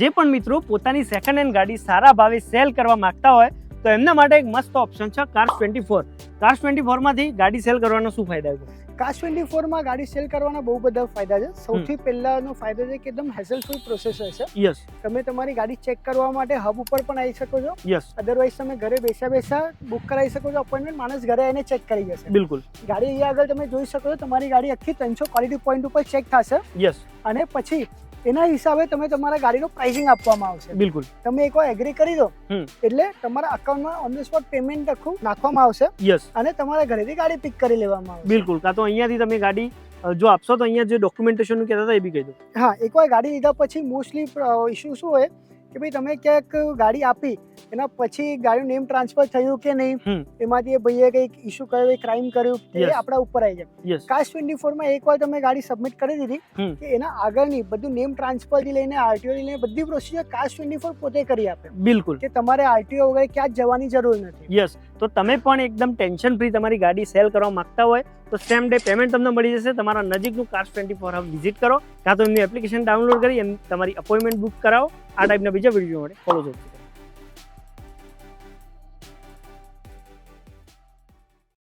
જે પણ મિત્રો પોતાની સેકન્ડ હેન્ડ ગાડી સારા ભાવે સેલ કરવા માંગતા હોય તો એમના માટે એક મસ્ત ઓપ્શન છે કાર્સ24. કાર્સ24 માંથી ગાડી સેલ કરવાનો શું ફાયદા છે? કાર્સ24 માં ગાડી સેલ કરવાના બહુ બધા ફાયદા છે. સૌથી પહેલાનો ફાયદો છે કે એકદમ હેસલ ફ્રી પ્રોસેસ છે. યસ, તમે તમારી ગાડી ચેક કરવા માટે હબ ઉપર પણ આવી શકો છો. યસ, અધરવાઇઝ તમે ઘરે બેસા બુક કરાવી શકો છો અપોઇન્ટમેન્ટ. માણસ ઘરે આવીને ચેક કરી જશે. બિલકુલ. ગાડી અહીંયા આગળ તમે જોઈ શકો છો. તમારી ગાડી આખી 300 ક્વોલિટી પોઈન્ટ ઉપર ચેક થશે યસ, અને પછી એના હિસાબે તમે તમારા ગાડીનો પ્રાઇસિંગ આપવામાં આવશે. બિલકુલ. તમે એકવાર એગ્રી કરી દો એટલે તમારા અકાઉન્ટમાં ઓન ધ સ્પોટ પેમેન્ટ આખું નાખવામાં આવશે યસ, અને તમારા ઘરેથી ગાડી પિક કરી લેવામાં આવશે. બિલકુલ. કાં તો અહીંયાથી તમે ગાડી જો આપશો તો અહીંયા જે ડોક્યુમેન્ટેશન નું કહેતા હતા એ બી કહી દો. હા, એકવાર ગાડી લીધા પછી મોસ્ટલી ઇશ્યુ શું હોય કે ભાઈ તમે ક્યાંક ગાડી આપી એના પછી ગાડીનું નેમ ટ્રાન્સફર થયું કે નહીં, એમાંથી એ ભાઈએ કંઈક ઇશ્યુ કર્યો, ક્રાઇમ કર્યું, એ Yes. આપણા ઉપર આવી જાય. યસ, કાર્સ24 માં એકવાર તમે ગાડી સબમિટ કરી દીધી કે એના આગળની બધું નેમ ટ્રાન્સફર થી લઈને આરટીઓ થી લઈને બધી પ્રોસિજર કાર્સ24 પોતે કરી આપે બિલકુલ. કે તમારે આરટીઓ વગેરે ક્યાં જ જવાની જરૂર નથી. યસ, તો તમે પણ એકદમ ટેન્શન ફ્રી તમારી ગાડી સેલ કરવા માંગતા હોય તો સેમ ડે પેમેન્ટ તમને મળી જશે. તમારા નજીકનું કાર્સ24 હબ વિઝિટ કરો કાં તો એમની એપ્લિકેશન ડાઉનલોડ કરી તમારી અપોઇન્ટમેન્ટ બુક કરાવો. આ ટાઈપના બીજા વિડીયો માટે ફોલો કરો.